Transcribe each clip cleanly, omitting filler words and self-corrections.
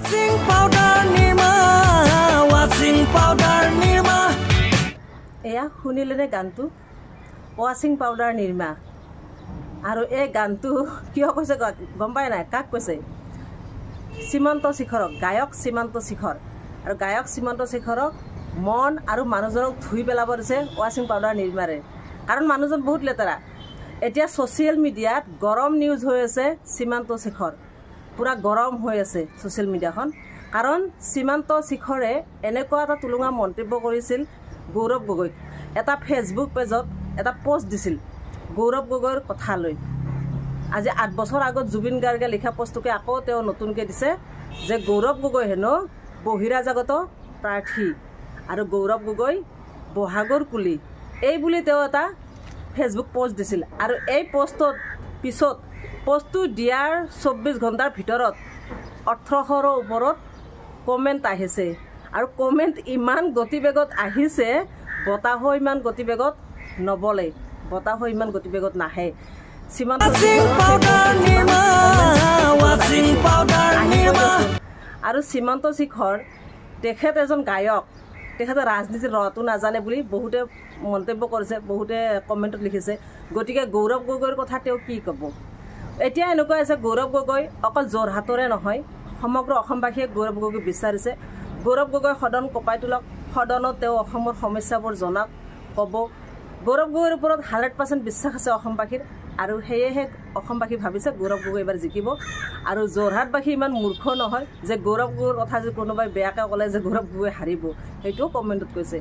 washing powder nirma washing powder nirma এয়া শুনিলেনে গানটো ৱাশ্বিং পাউডাৰ নিৰ্মা আৰু এই গানটো কিয় কৈছে গম পাই নাই কাক কৈছে সীমান্ত শিখৰক গায়ক সীমান্ত শিখৰ আৰু গায়ক সীমান্ত শিখৰক মন আৰু মানুহজনক ধুই পেলাব দিছে ৱাশ্বিং পাউডাৰ নিৰ্মাৰে কাৰণ মানুহজন বহুত লেতেৰা এতিয়া ছ'চিয়েল মিডিয়াত গৰম নিউজ হৈ আছে সীমান্ত শিখৰ পুৰা গৰম হৈ আছে ছ'চিয়েল মিডিয়াখন কাৰণ সীমান্ত শিখৰে এনেকুৱা এটা তুলুঙা মন্তব্য কৰিছিল গৌৰৱ গগৈ এটা ফেচবুক পেজত এটা পোষ্ট দিছিল গৌৰৱ গগৈৰ কথা লৈ আজি 8 বছৰ আগত জুবিন গাৰ্গে লিখা পোষ্টটোকে আকৌ তেওঁ নতুনকৈ দিছে যে গৌৰৱ গগৈ হেনো বহিৰাজগত প্ৰাৰ্থী আৰু গৌৰৱ গগৈ বহাগৰ কুলি এই বুলি তেওঁ এটা ফেচবুক পোষ্ট দিছিল আৰু এই পোষ্টৰ পিছত পোষ্টটো দিয়াৰ 24 ঘণ্টাৰ ভিতৰত 1800ৰ ওপৰত কমেণ্ট আহিছে আৰু কমেণ্ট ইমান গতিবেগত আহিছে বতাহো ইমান গতিবেগত নবলে বতাহো ইমান গতিবেগত নাহে সীমান্ত আৰু সীমান্ত শিখৰ তেখেত এজন গায়ক তেখেতে ৰাজনীতিৰ ৰটো নাজানে বুলি বহুতে মন্তব্য কৰিছে বহুতে কমেণ্টত লিখিছে গতিকে গৌৰৱ গগৈৰ কথা তেওঁ কি ক'ব এতিয়া এনেকুৱা আছে গৌৰৱ গগৈ অকল যোৰহাটৰে নহয় সমগ্ৰ অসমবাসীয়ে গৌৰৱ গগৈ বিচাৰিছে গৌৰৱ গগৈ সদন কপাই তোলক সদনত তেওঁ অসমৰ সমস্যাবোৰ জনাক ক'ব গৌৰৱ গগৈৰ ওপৰত 100% বিশ্বাস আছে অসমবাসীৰ আৰু সেয়েহে অসমবাসী ভাবিছে গৌৰৱ গগৈ এবাৰ জিকিব আৰু যোৰহাটবাসী ইমান মূৰ্খ নহয় যে গৌৰৱ গগৈৰ কথা যে কোনোবাই বেয়াকৈ ক'লে যে গৌৰৱ গগৈ হাৰিব সেইটোও কমেণ্টত কৈছে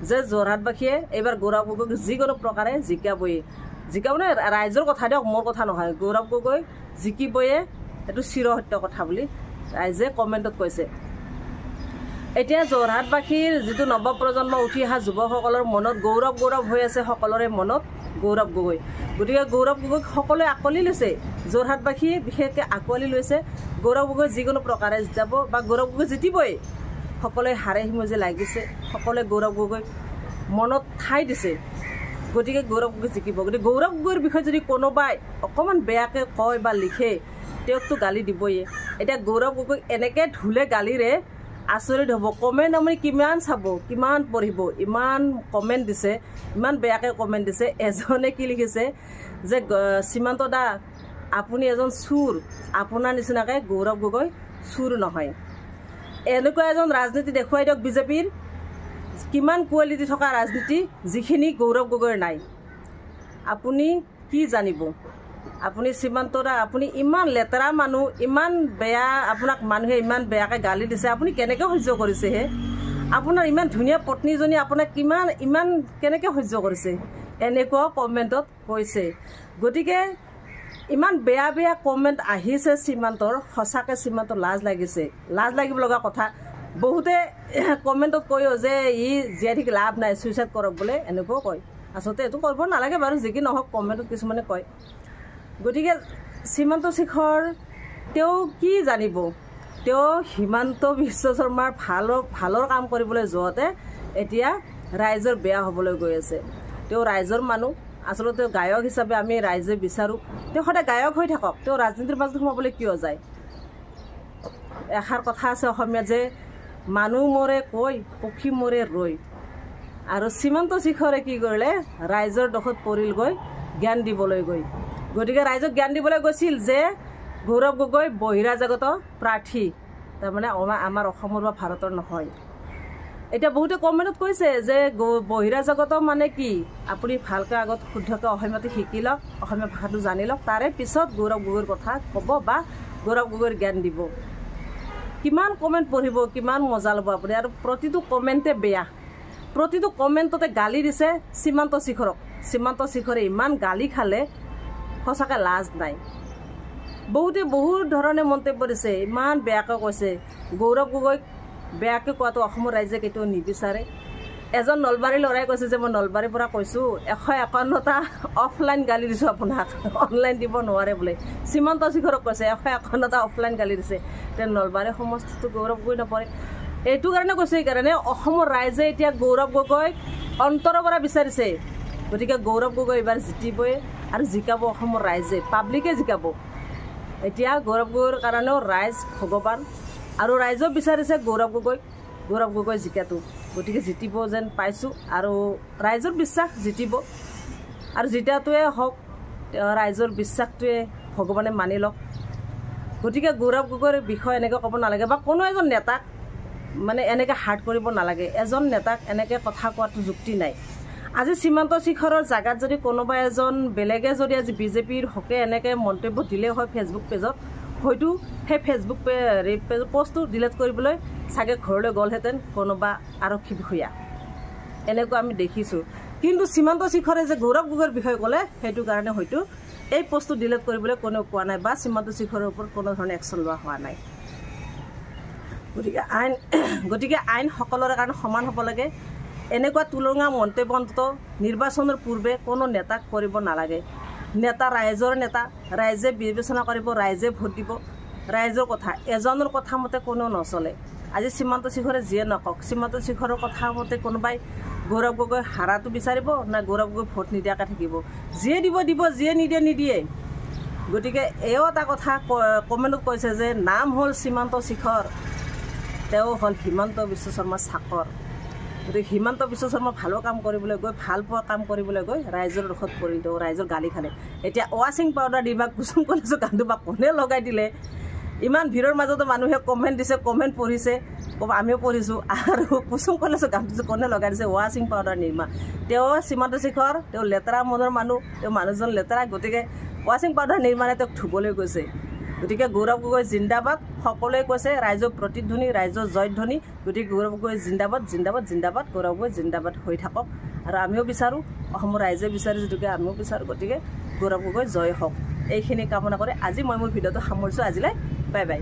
যে যোৰহাটবাসীয়ে এইবাৰ গৌৰৱ গগৈক যিকোনো প্ৰকাৰে জিকাবয়ে জিকাবনে ৰাইজৰ কথা দিয়ক মোৰ কথা নহয় গৌৰৱ গগৈ জিকিবয়ে এইটো চিৰসত্য কথা বুলি ৰাইজে কমেণ্টত কৈছে এতিয়া যোৰহাটবাসীৰ যিটো নৱপ্ৰজন্ম উঠি অহা যুৱকসকলৰ মনত গৌৰৱ গৌৰৱ হৈ আছে সকলোৰে মনত গৌৰৱ গগৈ গতিকে গৌৰৱ গগৈক সকলোৱে আকোৱালি লৈছে যোৰহাটবাসীয়ে বিশেষকৈ আকোৱালি লৈছে গৌৰৱ গগৈ যিকোনো প্ৰকাৰে জিকাব বা গৌৰৱ গগৈ জিকিবই সকলোৱে হাৰে হিমজে লাগিছে সকলোৱে গৌৰৱ গগৈক মনত ঠাই দিছে গতিকে গৌৰৱ গগৈ জিকিব গতিকে গৌৰৱ গগৈৰ বিষয়ে যদি কোনোবাই অকণমান বেয়াকৈ কয় বা লিখে তেওঁকতো গালি দিবই এতিয়া গৌৰৱ গগৈক এনেকৈ ধুলে গালিৰে আচৰিত হ'ব কমেণ্ট আপুনি কিমান চাব কিমান পঢ়িব ইমান কমেণ্ট দিছে ইমান বেয়াকৈ কমেণ্ট দিছে এজনে কি লিখিছে যে সীমান্ত দা আপুনি এজন চুৰ আপোনাৰ নিচিনাকৈ গৌৰৱ গগৈ চুৰ নহয় এনেকুৱা এজন ৰাজনীতি দেখুৱাই দিয়ক বিজেপিৰ কিমান কোৱালিটি থকা ৰাজনীতি যিখিনি গৌৰৱ গগৈৰ নাই আপুনি কি জানিব আপুনি সীমান্ত দা আপুনি ইমান লেতেৰা মানুহ ইমান বেয়া আপোনাক মানুহে ইমান বেয়াকৈ গালি দিছে আপুনি কেনেকৈ সহ্য কৰিছে হে আপোনাৰ ইমান ধুনীয়া পত্নীজনী আপোনাক ইমান কেনেকৈ সহ্য কৰিছে এনেকুৱা কমেণ্টত কৈছে গতিকে ইমান বেয়া বেয়া কমেণ্ট আহিছে সীমান্তৰ সঁচাকৈ সীমান্তৰ লাজ লাগিছে লাজ লাগিব লগা কথা বহুতে কমেণ্টত কয়ও যে ই জীয়াই থাকি লাভ নাই ছুইচাইড কৰক বোলে এনেকুৱাও কয় আচলতে এইটো কৰিব নালাগে বাৰু যি কি নহওক কমেণ্টত কিছুমানে কয় গতিকে সীমান্ত শিখৰ তেওঁ কি জানিব তেওঁ হিমন্ত বিশ্ব শৰ্মাৰ ভালৰ কাম কৰিবলৈ যোৱাতে এতিয়া ৰাইজৰ বেয়া হ'বলৈ গৈ আছে তেওঁ ৰাইজৰ মানুহ আচলতে গায়ক হিচাপে আমি ৰাইজে বিচাৰোঁ তেওঁ সদায় গায়ক হৈ থাকক তেওঁ ৰাজনীতিৰ মাজত সোমাবলৈ কিয় যায় এষাৰ কথা আছে অসমীয়াত যে মানুহ মৰে কৈ পক্ষী মৰে ৰৈ আৰু সীমান্ত শিখৰে কি কৰিলে ৰাইজৰ দোষত পৰিল গৈ জ্ঞান দিবলৈ গৈ গতিকে ৰাইজক জ্ঞান দিবলৈ গৈছিল যে গৌৰৱ গগৈ বহিৰাজগত প্ৰাৰ্থী তাৰমানে আমাৰ অসমৰ বা ভাৰতৰ নহয় এতিয়া বহুতে কমেণ্টত কৈছে যে বহিৰাজগত মানে কি আপুনি ভালকৈ আগত শুদ্ধকৈ অসমীয়াটো শিকি লওক অসমীয়া ভাষাটো জানি লওক তাৰে পিছত গৌৰৱ গগৈৰ কথা ক'ব বা গৌৰৱ গগৈৰ জ্ঞান দিব কিমান কমেণ্ট পঢ়িব কিমান মজা ল'ব আপুনি আৰু প্ৰতিটো কমেণ্টে বেয়া প্ৰতিটো কমেণ্টতে গালি দিছে সীমান্ত শিখৰক সীমান্ত শিখৰে ইমান গালি খালে সঁচাকৈ লাজ নাই বহুতে বহুত ধৰণে মন্তব্য দিছে ইমান বেয়াকৈ কৈছে গৌৰৱ গগৈক বেয়াকৈ কোৱাটো অসমৰ ৰাইজে কেতিয়াও নিবিচাৰে এজন নলবাৰীৰ ল'ৰাই কৈছে যে মই নলবাৰীৰ পৰা কৈছোঁ 151টা অফলাইন গালি দিছোঁ আপোনাক অনলাইন দিব নোৱাৰে বোলে সীমান্ত শিখৰক কৈছে 151টা অফলাইন গালি দিছে তেওঁ নলবাৰী সমষ্টিটো গৌৰৱ গগৈ নপৰে এইটো কাৰণে কৈছে এইকাৰণে অসমৰ ৰাইজে এতিয়া গৌৰৱ গগৈক অন্তৰৰ পৰা বিচাৰিছে গতিকে গৌৰৱ গগৈ এইবাৰ জিকিবই আৰু জিকাব অসমৰ ৰাইজে পাব্লিকে জিকাব এতিয়া গৌৰৱ গগৈৰ কাৰণেও ৰাইজ ভগৱান আৰু ৰাইজে বিচাৰিছে গৌৰৱ গগৈ জিকাটো গতিকে জিতিব যেন পাইছোঁ আৰু ৰাইজৰ বিশ্বাস জিতিব আৰু জিতাটোৱে হওক ৰাইজৰ বিশ্বাসটোৱে ভগৱানে মানি লওক গতিকে গৌৰৱ গগৈৰ বিষয়ে এনেকৈ ক'ব নালাগে বা কোনো এজন নেতাক মানে এনেকৈ হাৰ্ট কৰিব নালাগে এজন নেতাক এনেকৈ কথা কোৱাটো যুক্তি নাই আজি সীমান্ত শিখৰৰ জাগাত যদি কোনোবা এজন বেলেগে যদি আজি বিজেপিৰ হকে এনেকৈ মন্তব্য দিলে হয় ফেচবুক পেজত হয়তো সেই ফেচবুক পোষ্টটো ডিলিট কৰিবলৈ চাগে ঘৰলৈ গ'লহেঁতেন কোনোবা আৰক্ষী বিষয়া এনেকুৱা আমি দেখিছোঁ কিন্তু সীমান্ত শিখৰে যে গৌৰৱ গগৈৰ বিষয়ে ক'লে সেইটো কাৰণে হয়তো এই পোষ্টটো ডিলিট কৰিবলৈ কোনেও কোৱা নাই বা সীমান্ত শিখৰৰ ওপৰত কোনো ধৰণৰ একশ্যন লোৱা হোৱা নাই গতিকে আইন সকলোৰে কাৰণে সমান হ'ব লাগে এনেকুৱা তুলঙা মন্তব্য নিৰ্বাচনৰ পূৰ্বে কোনো নেতাক কৰিব নালাগে নেতা ৰাইজৰ নেতা ৰাইজে বিবেচনা কৰিব ৰাইজে ভোট দিব ৰাইজৰ কথা এজনৰ কথা মতে কোনেও নচলে আজি সীমান্ত শিখৰে যিয়ে নকওক সীমান্ত শিখৰৰ কথা মতে কোনোবাই গৌৰৱ গগৈ হাৰাটো বিচাৰিব না গৌৰৱ গগৈ ভোট নিদিয়াকৈ থাকিব যিয়ে দিব যিয়ে নিদিয়ে গতিকে এও এটা কথা কমেণ্টত কৈছে যে নাম হ'ল সীমান্ত শিখৰ তেওঁ হ'ল হিমন্ত বিশ্ব শৰ্মা চাকৰ গতিকে হিমন্ত বিশ্ব শৰ্মা ভালো কাম কৰিবলৈ গৈ ভাল পোৱা কাম কৰিবলৈ গৈ ৰাইজৰ দোষত পৰিল তেওঁ ৰাইজৰ গালি খালে এতিয়া ৱাশ্বিং পাউডাৰ দি বা কুসুম কলেজৰ গানটো বা কোনে লগাই দিলে ইমান ভিৰৰ মাজতো মানুহে কমেণ্ট দিছে কমেণ্ট পঢ়িছে আমিও পঢ়িছোঁ আৰু কুসুম কলেজৰ গানটো কোনে লগাই দিছে ৱাশ্বিং পাউডাৰ নিৰ্মা তেওঁ সীমান্ত শিখৰ তেওঁ লেতেৰা মনৰ মানুহ তেওঁ মানুহজন লেতেৰা গতিকে ৱাশ্বিং পাউডাৰ নিৰ্মাণে তেওঁক ধুবলৈ গৈছে গতিকে গৌৰৱ গগৈ জিন্দাবাদ সকলোৱে কৈছে ৰাইজৰ প্ৰতিধ্বনি ৰাইজৰ জয়ধ্বনি গতিকে গৌৰৱ গগৈ জিন্দাবাদ গৌৰৱ গগৈ জিন্দাবাদ হৈ থাকক আৰু আমিও বিচাৰোঁ অসমৰ ৰাইজে বিচাৰে যদিকে আমিও বিচাৰোঁ গতিকে গৌৰৱ গগৈ জয় হওক এইখিনি কামনা কৰি আজি মই মোৰ ভিডিঅ'টো সামৰিছোঁ আজিলৈ বাই বাই